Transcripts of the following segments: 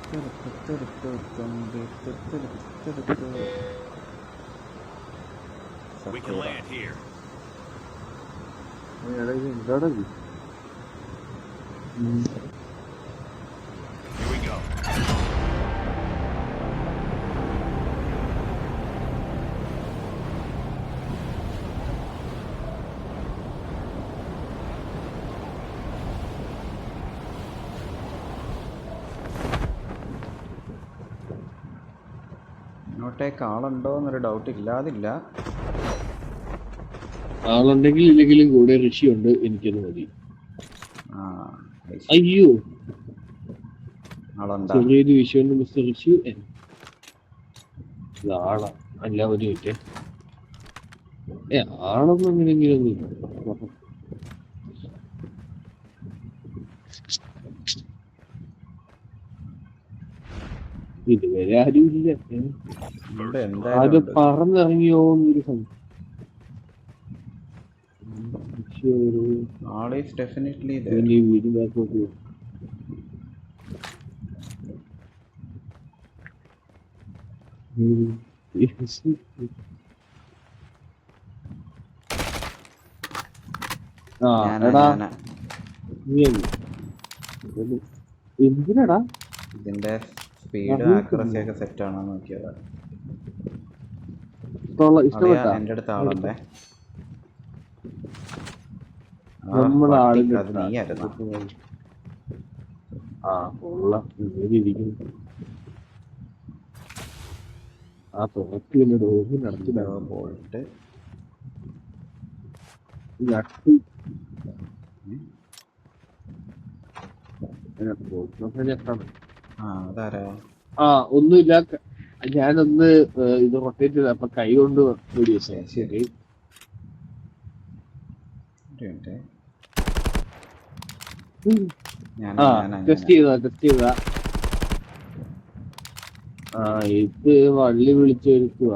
We can land here. Here we go. ഇങ്ങോട്ടേക്ക് ആളുണ്ടോ എന്നൊരു ഡൗട്ട് ഇല്ലാതില്ല. ആളുണ്ടെങ്കിൽ ഇല്ലെങ്കിലും കൂടെ ഋഷിയുണ്ട്, എനിക്കത് മതി. അയ്യോ, ചെറിയൊരു വിഷയമുണ്ട് മിസ്റ്റർ ഋഷി. ആളാ അല്ല, ഒരു മിനിറ്റ്. ആളൊന്നും അങ്ങനെയെങ്കിലും ഒന്നും ഇതുവരെ ആരുമില്ല. അത് പറന്നിറങ്ങിയോ എന്നൊരു സംശയം. വീട് ബാക്കോട്ട് എന്തിനാടാ ഇതിന്റെ സ്പീഡ് ആക്യുറസി ഒക്കെ സെറ്റ് ആണോ നോക്കിയതാ. എന്റെ അടുത്ത് ആളുണ്ടേ. അത് നീയായിരുന്നു. ബോൾട്ട് ഒന്നുമില്ല. ഞാനൊന്ന് ഇത് റൊട്ടേറ്റ് ചെയ്ത അപ്പൊ കൈ കൊണ്ട് ശരി. ടെസ്റ്റ് ചെയ്താ ഇത് വള്ളി വിളിച്ചു വരുത്തുക.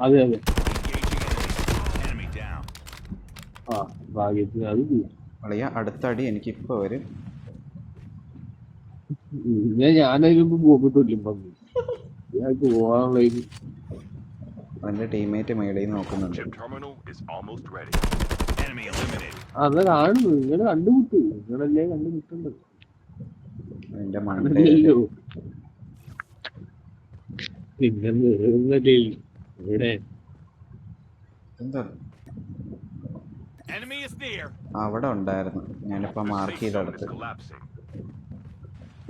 അതെ അതെ, ഭാഗ്യത്തിന് അത് അടുത്ത അടി എനിക്കിപ്പോ വരും. ഞാനതിന് മുമ്പ് പോകട്ടില്ല, ഞങ്ങൾക്ക് പോകാനുള്ള അവന്റെ ടീമേറ്റ് മേളിൽ നോക്കുന്നുണ്ട്. അത് കാണുന്നു, നിങ്ങൾ കണ്ടുമുട്ടു, നിങ്ങളല്ലേ കണ്ടുമുട്ടേണ്ടത്. അതിന്റെ മണ്ടല്ലോ ഇവിടെ എന്താ അവിടെ ഉണ്ടായിരുന്നു. ഞാനിപ്പോ മാർക്ക് ചെയ്തെടുത്ത്.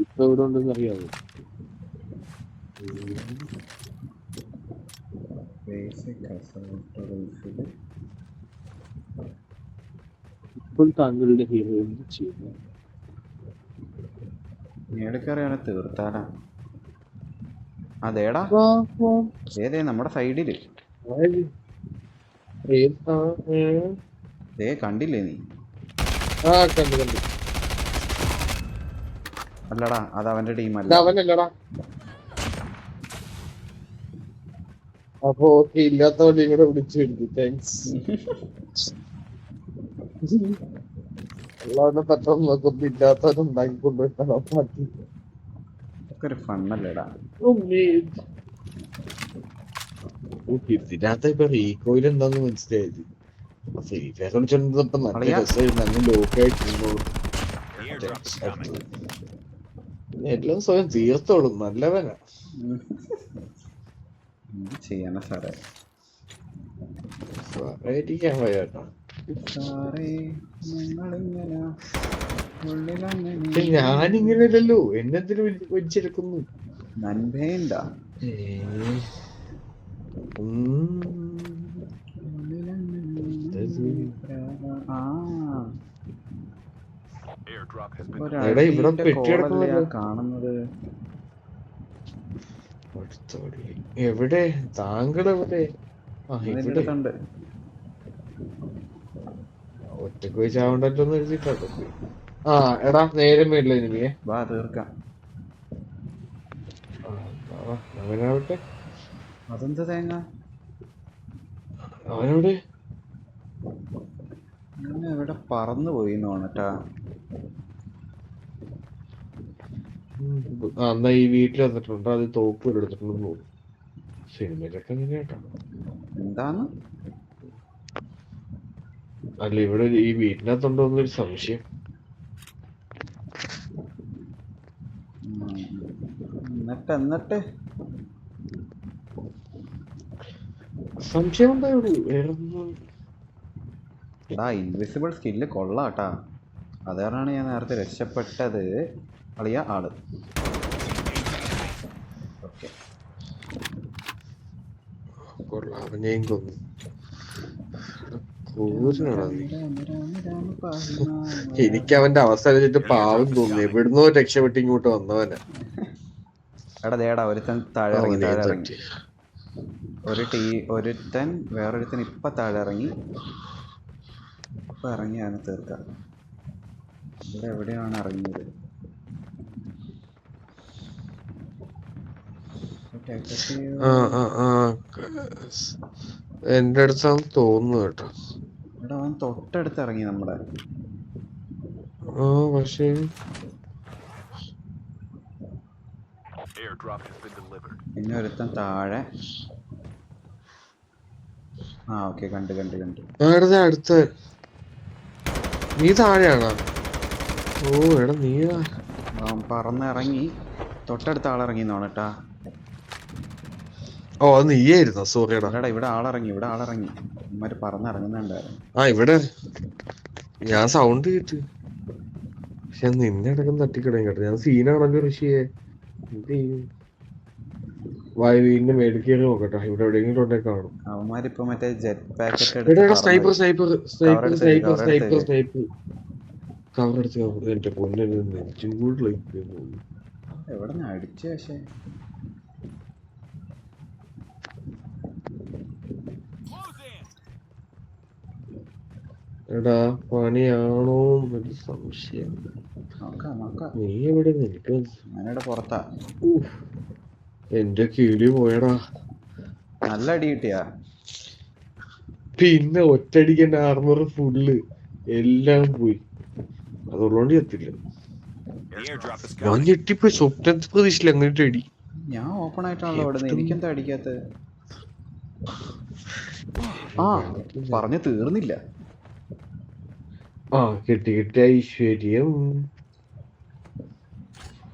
ഇപ്പൊ ഇവിടെ ഉണ്ടെന്ന് അറിയാവോ? ഇപ്പോൾ താങ്കളുടെ ഹീറോ എന്ത് ചെയ്യുന്നു? മേളിക്കറിയാണ് തീർത്താനാ. അതേടാ, ഏതേ നമ്മുടെ സൈഡില് കണ്ടില്ലേ നീ? അല്ലടാ, അത് അവന്റെ ടീമല്ല. അവനല്ലടാ. അപ്പൊ ഓക്കെ, ഇല്ലാത്തവണ്ടി കൂടെ വിളിച്ചു വരുന്നു. താങ്ക്സ്. അല്ലാതെ പെട്ടെന്ന് നോക്കുമ്പോ ഇല്ലാത്തവരും ഉണ്ടാക്കിക്കൊണ്ടുവരുന്ന പാർട്ടി ഒരു ഫണ്ണല്ലേടാ. ഇതിനകത്ത് ഇപ്പൊ റീകോയിൽ എന്താന്ന് മനസ്സിലായത്. ഫ്രീഫയർ കളിച്ചോണ്ടിരുന്നപ്പോ നല്ല രസമായിരുന്നു, അങ്ങ് ലോക്കായിട്ടിരുന്നു. എല്ലാം സ്വയം തീർത്തോളും, നല്ലവനാ. ചെയ്യാനാ സാറേ, ഇരിക്കാൻ പോയാട്ടോ. ഞാനിങ്ങനെയല്ലോ, എന്നെന്തിനു വലിച്ചെടുക്കുന്നു. നന്മേണ്ട ഇവിടെ പെട്ടിയെടുക്കുന്നത് കാണുന്നത്. എവിടെ താങ്കൾ? എവിടെ? ഇവിടെ ഒറ്റക്ക് പോയി ചാവണ്ടല്ലോന്ന് എഴുതിയിട്ടുണ്ട്. എടാ നേരെ മേടില്ല എനിക്കേ. വാ തീർക്കാം. അവനാവട്ടെ. അതെന്ത് തേങ്ങ? അവനോട് ഞാൻ ഇവിടെ പറന്നു പോയി തോന്നട്ടാ. എന്നാ ഈ വീട്ടിൽ വന്നിട്ടുണ്ട്, അത് തോപ്പ് എടുത്തിട്ടുണ്ടെന്ന് തോന്നുന്നു. സിനിമയിലൊക്കെ അങ്ങനെ കേട്ടോ. എന്താന്ന്? അല്ല, ഇവിടെ ഈ വീട്ടിനകത്തുണ്ടോ എന്നൊരു സംശയം. എന്നിട്ട് സംശയം ഉണ്ടായുള്ളൂ, വേറൊന്നും. എടാ ഇൻവിസിബിൾ സ്കില്ല് കൊള്ളാട്ടാ. അത് കാരണമാണ് ഞാൻ നേരത്തെ രക്ഷപ്പെട്ടത്. അളിയ ആള്. ഓക്കെ, അവനെയും കൊന്നു. ക്രൂരനാടാ നീ. എനിക്ക് അവന്റെ അവസ്ഥ വെച്ചിട്ട് പാവം തോന്നുന്നു. എവിടുന്നോ രക്ഷപ്പെട്ട് ഇങ്ങോട്ട് വന്നവനാ. എടാ ദേടാ ഒരുത്തൻ താഴെ ഇറങ്ങി. പറ്റി. ഒരുത്തൻ വേറൊരുത്തൻ ഇപ്പം താഴെ ഇറങ്ങി. ഇപ്പം ഇറങ്ങി അവനെ തീർക്കാം. ഇവിടെ എവിടെയാണ് ഇറങ്ങിയത്? എന്റെ അടുത്താന്ന് തോന്നുന്നു കേട്ടോ. എടാ അവൻ തൊട്ടടുത്ത് ഇറങ്ങി നമ്മുടെ. പക്ഷേ Airdrop has been delivered. പിന്നെ ഒരുത്തൻ താഴെ. ഓക്കെ, കണ്ട്. അടുത്ത നീ താഴെയാണോ? ഓ എടാ നീ അവൻ പറന്നിറങ്ങി. തൊട്ടടുത്ത ആളിറങ്ങി നോണട്ടാ. ഓ അത് നീയായിരുന്നോ? സോറിയടാ. അല്ലടാ, ഇവിടെ ആളിറങ്ങി. ഇവന്മാര് പറന്നിറങ്ങുന്നുണ്ടായിരുന്നു. ഇവിടെ ഞാൻ സൗണ്ട് കേട്ട്. പക്ഷെ നിന്നെ അടക്കം തട്ടിക്കിടയും കേട്ടോ. ഞാൻ സീനാണല്ലോ ഋഷിയെ. എന്ത് ചെയ്യും? വീടിന്റെ മേടിൽ കയറി നോക്കട്ടെ, ഇവിടെ എവിടെയെങ്കിലും ഉണ്ടെ കാണും. അവന്മാരിപ്പോ മറ്റേ ജെറ്റ് പാക്കറ്റ് സ്നൈപ്പർ കവർ എടുത്ത് എന്റെ പൊന്നെ നെഞ്ചും കൂടി എവിടെ അടിച്ചു. പക്ഷേ എടാ പണിയാണോ എന്നൊരു സംശയം. നീ എവിടെ? എനിക്ക് ഞാനിവിടെ പുറത്താ. എന്റെ കിളി പോയടാ. നല്ല അടി കിട്ടിയാ? പിന്നെ ഒറ്റയടിക്ക് എന്റെ ആർമർ ഫുള്ള് എല്ലാം പോയി. അതുള്ളോണ്ട് എത്തില്ല. ഞാൻ ഞെട്ടിപ്പോയി. സ്വപ്നത്തെ പ്രതീക്ഷിച്ചില്ല അങ്ങനത്തെ അടി. ഞാൻ ഓപ്പൺ ആയിട്ടാണല്ലോ ഓടുന്നത്. എനിക്കെന്താ അടിക്കാത്തത്? പറഞ്ഞു തീർന്നില്ല. കിട്ടി ഐശ്വര്യം.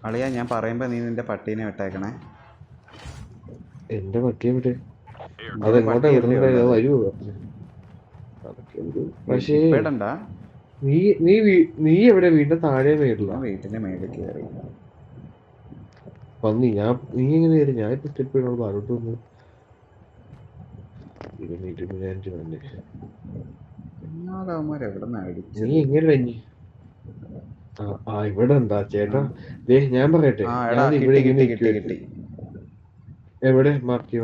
അളിയാ, ഞാൻ പറയുമ്പോ നീ നിന്റെ പട്ടീനെ വിട്ടേക്കണേ. എന്റെ പട്ടി എവിടെ? അതെങ്ങോട്ടാ വരുന്നുണ്ടോ? വരുവോ? പക്ഷേ നീ എവിടെ? വീടിന്റെ താഴെ മേടില്ല. വീട്ടിന്റെ മേളിൽ കയറി. നീ എങ്ങനെ കയറി? ഞാൻ ഇപ്പൊ സ്റ്റെപ്പ് താഴോട്ട് വന്നു. നീ എങ്ങനെ കഴിഞ്ഞു? ഇവിടെ എന്താ ചേട്ടാ? ഞാൻ പറയട്ടെ, കിട്ടി. എവിടെ മാർക്ക്?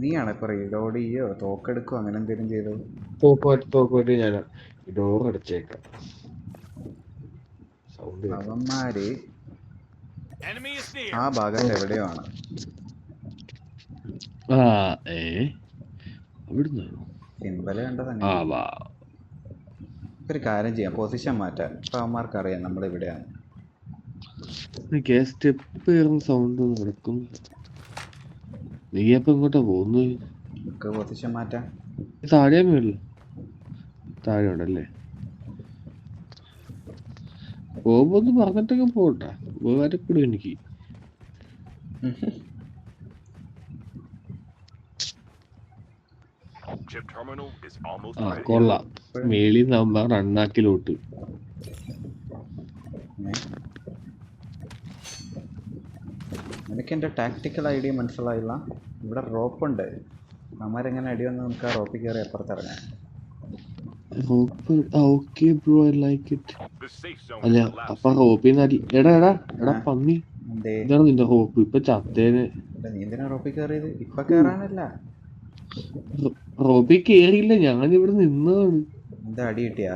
നീയാണ് ഇപ്പൊ റീലോഡ് ചെയ്യോ തോക്കെടുക്കോ അങ്ങനെ എന്തെങ്കിലും ചെയ്തോ? തോക്കുമായിട്ട് ഞാൻ ഡോർ അടച്ചേക്കാം. അവന്മാര് ആ ഭാഗത്ത് എവിടെയോ ആണ്. സിമ്പല് കണ്ടത്. ഒരു കാര്യം ചെയ്യാം, പൊസിഷൻ മാറ്റാം. ഇപ്പൊ അവന്മാർക്ക് അറിയാം നമ്മൾ ഇവിടെയാണ്. സ്റ്റെപ്പ് സൗണ്ട് നടക്കും. നീ അപ്പൊ ഇങ്ങോട്ടാ പോകുന്നത്? നമുക്ക് പൊസിഷൻ മാറ്റാം. താഴെ മേളിൽ താഴെ ഉണ്ടല്ലേ? പോകുമ്പോ ഒന്ന് പറഞ്ഞിട്ടൊക്കെ പോട്ടാ, ഉപകാരപ്പെടും എനിക്ക്. കൊള്ളാം. മേളിൽ നമ്പർ റണ്ണാക്കിലോട്ട്. എനിക്ക് എന്റെ ടാക്ടിക്കൽ ഐഡിയ മനസ്സിലായില്ല. ഇവിടെ റോപ്പുണ്ട്. അമ്മരെങ്ങനെ അടി വന്ന് നമുക്ക് ആ റോപ്പിൽ കയറി അപ്പുറത്തിറങ്ങാം. അല്ല അപ്പൊ റോപ്പിന്ന് എടാ പന്നി, ഇതാണ് നിന്റെ റോപ്പ്. ഇപ്പൊ ചത്തേന്. നീ എന്തിനാ റോപ്പിൽ കയറിയത്? ഇപ്പൊ കേറാനല്ല. റോപ്പിൽ കേറിയില്ല, ഞാനിവിടെ നിന്നതാണ്. എന്താ അടി കിട്ടിയാ?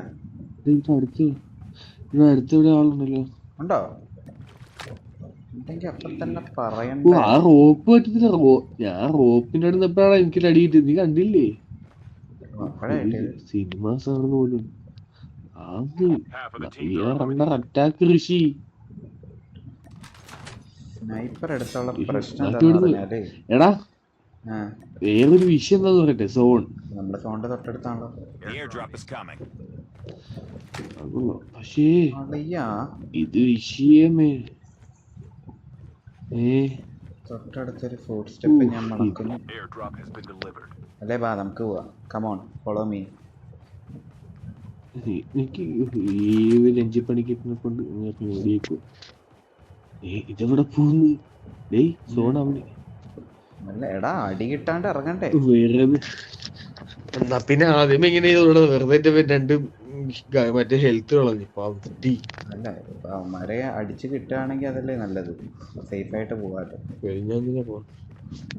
അടുത്തിവിടെ ആളുണ്ടല്ലോ. ഉണ്ടോ? അപ്പൊ തന്നെ പറയണ്ട. ആ റോപ്പ് പറ്റത്തില്ല. ഞാൻ റോപ്പിന്റെ അടുത്ത് എപ്പോഴാണ് എനിക്ക് അടി കിട്ടിയത്? നീ കണ്ടില്ലേ? അപ്പഴാ കിട്ടിയത്. സിനിമാസ് ആണ് പോലും. അത് Half of the teams are under attack Rishi. Sniper എടുത്തുള്ള ഋഷി, പ്രശ്നം നാട്ടിൽ എന്താന്ന് വിടുന്നു. പറഞ്ഞാല് എടാ ആ വേറൊരു വിഷയം എന്താന്ന് പറയട്ടെ, സോൺ. നമ്മുടെ ഫോണിന്റെ തൊട്ടടുത്താണല്ലോ. The airdrop is coming. പക്ഷേ അളിയാ ഇത് വിഷയമേ. തൊട്ടടുത്തൊരു ഫുഡ് സ്റ്റെപ്പ് ഞാൻ മണക്കുന്നു. Airdrop has been delivered. അല്ലേ ബാ നമുക്ക് പോവാം. Come on follow me. എനിക്ക് ഈ ലഞ്ചിപ്പണിക്ക് കൊണ്ട് ഓടിയേക്കും. ഇതെവിടെ പോകുന്നു? ഡേയ് സോൺ അവിടെ. അല്ല എടാ അടി കിട്ടാണ്ട് ഇറങ്ങണ്ടേ. വേറെ എന്നാ പിന്നെ ആദ്യം എങ്ങനെ വെറുതെ രണ്ട് മറ്റേ ഹെൽത്ത് കളഞ്ഞു പറ്റി. അല്ല ഇപ്പൊ അവന്മാരെ അടിച്ച് കിട്ടുകയാണെങ്കിൽ അതല്ലേ നല്ലത്. സേഫ് ആയിട്ട് പോവാട്ടോ. കഴിഞ്ഞാ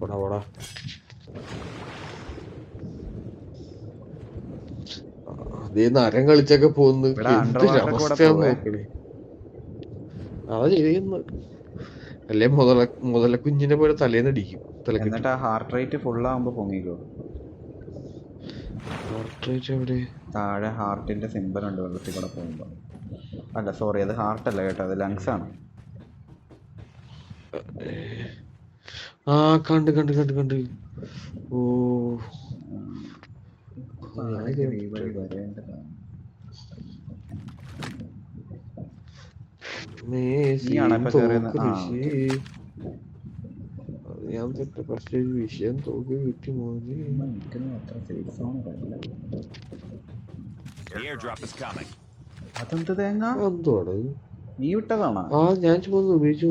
പോടാ. അതേ നരം കളിച്ചൊക്കെ പോകുന്നു. ഇവിടെ underwater കൂടെ അവസ്ഥയാന്ന് പോവേ. നോക്കണേ. അതാ ചെയ്യുന്നു. അല്ലേ മുതല കുഞ്ഞിനെ പോലെ തലേന്ന് അടിക്കും. എന്നിട്ട് ആ ഹാർട്ട് റേറ്റ് ഫുള്ളാകുമ്പോ പൊങ്ങിക്കോ. എവിടെ? താഴെ ഹാർട്ടിന്റെ സിമ്പൽ ഉണ്ട് വെള്ളത്തിൽ കൂടെ പോകുമ്പോ. അല്ല സോറി, അത് ഹാർട്ടല്ല കേട്ടോ, അത് ലങ്സ് ആണ്. ആ കണ്ട്. ഓ ഈ വഴി വരേണ്ടതാണ്. ഞാൻ തൊട്ട് പക്ഷേ വിഷയം തോന്നി വിട്ടു മോനെ. അത്ര safe സോണല്ല. The airdrop is coming. അതെന്ത് തേങ്ങ? എന്തോടെ നീ വിട്ടതാണോ? ആ ഞാൻ ചുമന്ന് ഉപയോഗിച്ചു.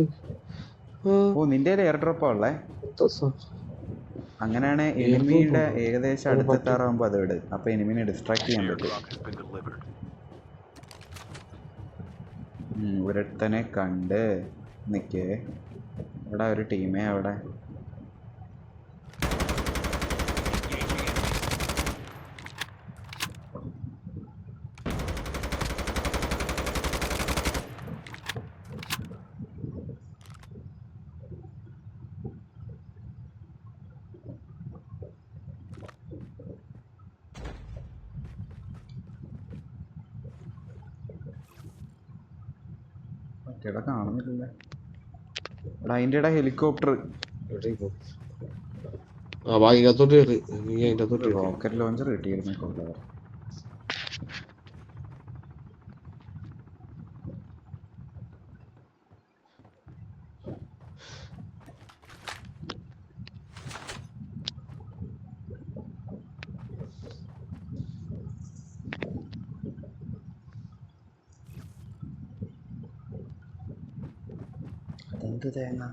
ഓ നിന്റെ എയർ ഡ്രോപ്പാ ഉള്ളേ. അങ്ങനെയാണ് എനിമിയുടെ ഏകദേശം അടുത്തെത്താറാകുമ്പോ അത് ഇട്. അപ്പൊ എനിമിനെ ഡിസ്ട്രാക്ട് ചെയ്യാൻ പറ്റും. Airdrop has been delivered. ഒരുത്തനെ കണ്ട് നിക്കേ. ഇവിടെ ഒരു ടീമേ അവിടെ. മറ്റേടെ കാണുന്നില്ലല്ലേ. എടാ അതിൻ്റെ ഇട ഹെലികോപ്റ്റർ. റോക്കറ്റ് ലോഞ്ചർ കിട്ടിയിരുന്നു കൊള്ളാറ്. അതെന്ത് തേങ്ങ?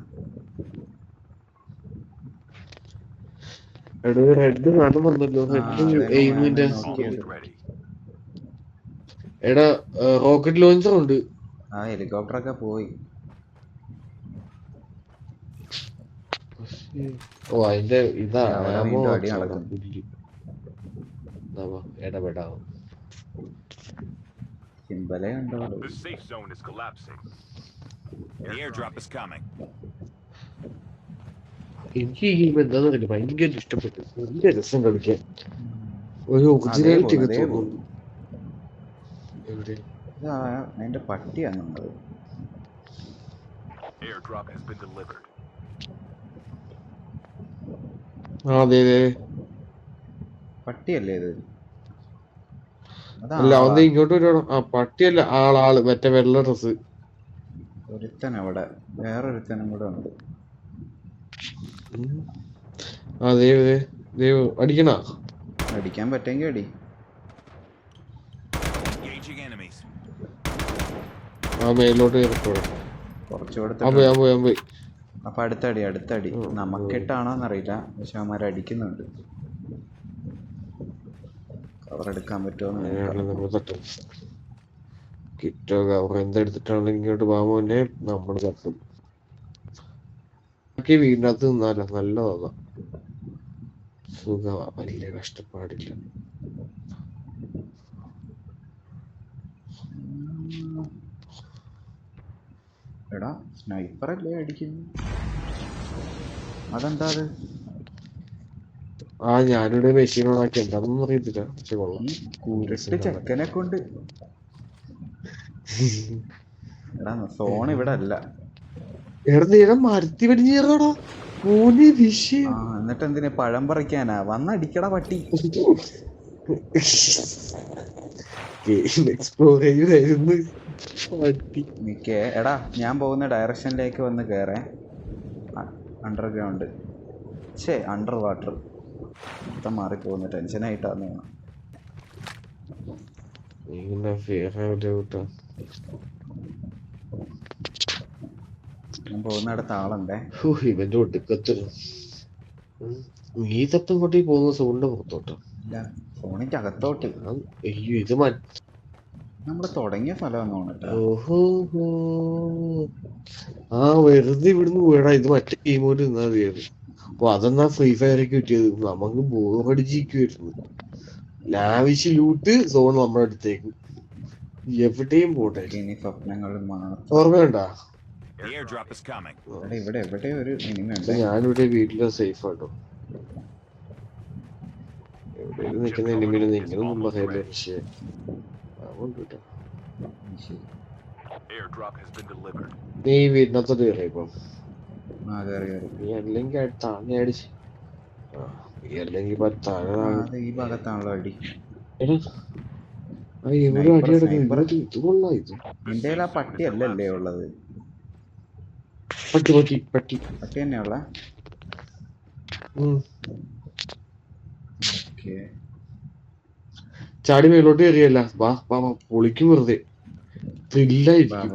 റെഡ് കാണുന്നുണ്ടല്ലോ. എയിമിന്റെ എടാ റോക്കറ്റ് ലോഞ്ചർ ഉണ്ട്. ആ ഹെലികോപ്റ്റർ ഒക്കെ പോയി. ഓ അതിന്റെ ഇതാ അടി നടക്കും. ഇടപെടാവും. സിമ്പലേ ഉണ്ടോ? The safe zone is collapsing. The airdrop is coming. എനിക്ക് ഈ ഗെയിം എന്താന്ന് അറിയില്ല, ഭയങ്കര ഇഷ്ടപ്പെട്ടു. നല്ല രസം കളിക്കാൻ. ഒരു ഒറിജിനാലിറ്റി ഒക്കെ തോന്നുന്നു. എവിടെ അതിന്റെ പട്ടിയാണുള്ളത്. Airdrop has been delivered. അതെ പട്ടിയല്ലേ ഇത്? അല്ല ഒന്ന് ഇങ്ങോട്ട് വരണം. ആ പട്ടിയല്ല, ആള് മറ്റേ വെള്ള ഡ്രസ്. ഒരുത്തൻ അവിടെ വേറൊരുത്തനും കൂടെ ഉണ്ട്. അടിക്കണ അടിക്കാൻ പറ്റെങ്കിൽ അടി. Engaging enemies. ആ മേലോട്ട് കുറച്ചു കൊടുത്തിട്ട്. പോയി. അപ്പൊ അടുത്തടി നമുക്കിട്ടാണോന്നറിയില്ല, പക്ഷെ അവന്മാരെ അടിക്കുന്നുണ്ട്. കവർ എടുക്കാൻ പറ്റുമോ? കിട്ടോ കവർ എന്തെടുത്തിട്ടാണ് ഇങ്ങോട്ട് പോകാൻ നമ്മൾ തട്ടും. വീടിനകത്ത് നിന്നാലോ നല്ലതാ, സുഖമാ, വലിയ കഷ്ടപ്പാടില്ല. എടാ സ്നൈപ്പറല്ലേ അടിക്കുന്നു? അതെന്താ അത്? ആ ഞാനിവിടെ മെഷീൻ ഓണാക്കി എന്താണെന്നൊന്നും അറിയത്തില്ല, പക്ഷെ കൊള്ളാം. ഈ കൂരിട്ട് ചെക്കനെ കൊണ്ട്. എടാ സോൺ ഇവിടെ അല്ല. എടാ നേരം മരത്തി വലിഞ്ഞ് കയറടാ മോനെ വിഷയം. എന്നിട്ട് എന്തിനാ പഴം പറിക്കാനാ? വന്നടിക്കടാ പട്ടി. എക്സ്പ്ലോർ ചെയ്യുമായിരുന്നു പട്ടി. നിക്കേ എടാ, ഞാൻ പോകുന്ന ഡയറക്ഷനിലേക്ക് വന്ന് കയറേ. അണ്ടർഗ്രൗണ്ട്, അണ്ടർ വാട്ടർ മൊത്തം മാറിപ്പോകുന്നു. ടെൻഷനായിട്ടാന്ന് വേണം. ഞാൻ പോകുന്നിടത്ത് ആളുണ്ടേ. ഇവന്റെ ഒടുക്കത്തിൽ നീ തപ്പം കൊണ്ടേ പോകുന്ന സൗണ്ട് പുറത്തോട്ട്. ഇല്ല, ഫോണിന്റെ അകത്തോട്ട്. അയ്യോ ഇത് നമ്മള് തുടങ്ങിയ സ്ഥലമാണെന്ന് തോന്നിട്ട്. ഓഹോ ആ വെറുതെ ഇവിടുന്ന് പോയടാ. ഇത് മറ്റേ ഗെയിമോട്ട് നിന്നാ മതിയായിരുന്നു. അപ്പൊ അതെന്നാ ഫ്രീ ഫയർ ഒക്കെ കിട്ടിയത്. നമുക്ക് ബോറടിച്ചിരിക്കുവായിരുന്നു. ലാവിഷ് ലൂട്ട് സോൺ നമ്മുടെ അടുത്തേക്ക് എവിടെയും പോട്ടെ. ഇനി സ്വപ്നങ്ങൾ ഓർമ്മയുണ്ടാ? ഇവിടെ എവിടെ ഒരു മിനിമം. ഞാനിവിടെ വീട്ടില് സേഫ് ആട്ടോ. എവിടെ നിൽക്കുന്ന എനിമിനെ നിങ്ങളും പറയല്ലേ വിഷയം. നീ വീടിനകത്തോട്ട് കയറിയപ്പോ നീ അല്ലെങ്കിൽ താഴെ അടിച്ച് നീ അല്ലെങ്കിൽ ഈ ഭാഗത്താണല്ലോ അടി. എവിടെ അടി ഇത് കൊള്ളാം. ഇത് നിന്റെ ആ പട്ടി അല്ലല്ലേ ഉള്ളത്? പട്ടി പട്ടി പട്ടി പട്ടി തന്നെയുള്ള. ചാടി മേലോട്ട് കയറിയല്ല. വാ വാ പൊളിക്കും വെറുതെ ത്രില്ലായിരിക്കും.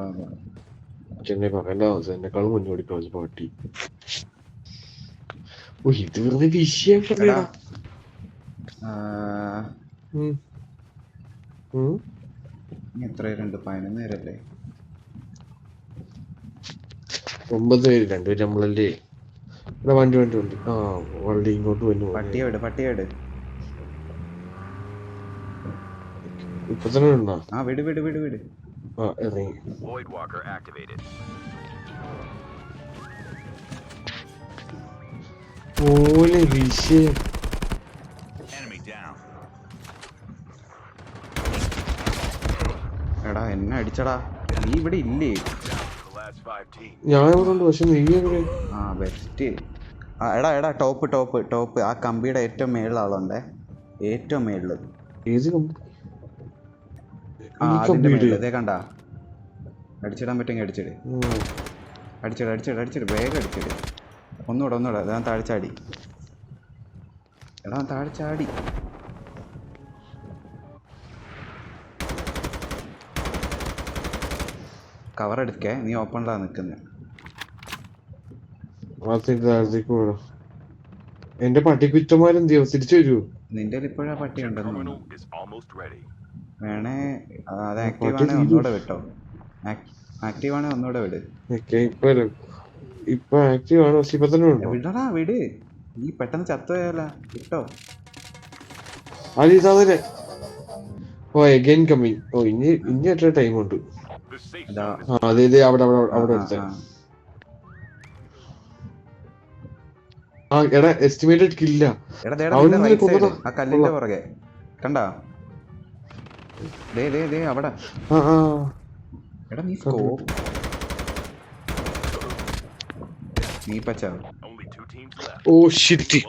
ചെന്നൈ പറയണ്ട എന്നെക്കാളും മുന്നോടി കളഞ്ഞ പാട്ടി. ഓ ഇത് വെറുതെ വിഷയം. എത്ര പേരുണ്ട്? 11 പേരല്ലേ? 9 പേര്. 2 പേര് നമ്മളല്ലേ. വണ്ടി വണ്ടി വണ്ടി. ആ വണ്ടി ഇങ്ങോട്ട് വന്നു. പട്ടിയോട് ഇപ്പൊ തന്നെ ഉണ്ടോ? വിട് വിട് വിട് വിട്. ഇറങ്ങി. പോലെ വിഷയം. എടാ എന്നെ അടിച്ചടാ. നീ ഇവിടെ ഇല്ലേ? ഞാൻ ഇവിടെ ഉണ്ട്. പക്ഷെ നീ എവിടെ? ബെസ്റ്റ്. എടാ ടോപ്പ് ടോപ്പ് ടോപ്പ്. ആ കമ്പിയുടെ ഏറ്റവും മേളിൽ ആളുണ്ടേ. ഏറ്റവും മേളില്. ഏത് കമ്പി? അതിന്റെ മേളിൽ ഇതേ കണ്ടാ? അടിച്ചിടാൻ പറ്റുമെങ്കിൽ അടിച്ചിട്. അടിച്ചിട് വേഗം അടിച്ചിട്. ഒന്നുകൂടെ ഞാൻ താഴ്ചാടി. എടാ താഴ്ചാടി. കവർ എടുക്കേ. നീ ഓപ്പണിലാണ് നിൽക്കുന്നത്. എന്റെ പട്ടിക്കുറ്റന്മാരെന്ത് ചെയ്യും? തിരിച്ചു വരുമോ? നിന്റെ ഇപ്പോഴാ പട്ടി ഉണ്ടെന്ന് വേണേ. അത് ആക്റ്റീവ് ആണേ ഒന്നുകൂടെ വിട്ടോ. ആക്റ്റീവ് ആണേ ഒന്നുകൂടെ വിട്. ഇപ്പൊ ആക്റ്റീവ് ആണ്. പക്ഷെ ഇപ്പൊ തന്നെ വിടടാ വിട്. നീ പെട്ടെന്ന് ചത്തുപോയാല. വിട്ടോ. ഓ എഗൈൻ കമ്മിങ്. ഓ ഇനി എത്ര ടൈം ഉണ്ട്? അതെ അവിടെ അവിടെ എടാ എസ്റ്റിമേറ്റഡ് കില്ല. ആ കല്ലിന്റെ പുറകെ കണ്ടാ? അവിടെ. എടാ നീ സ്കോപ്പ് നീ പച്ചാ. Oh shit.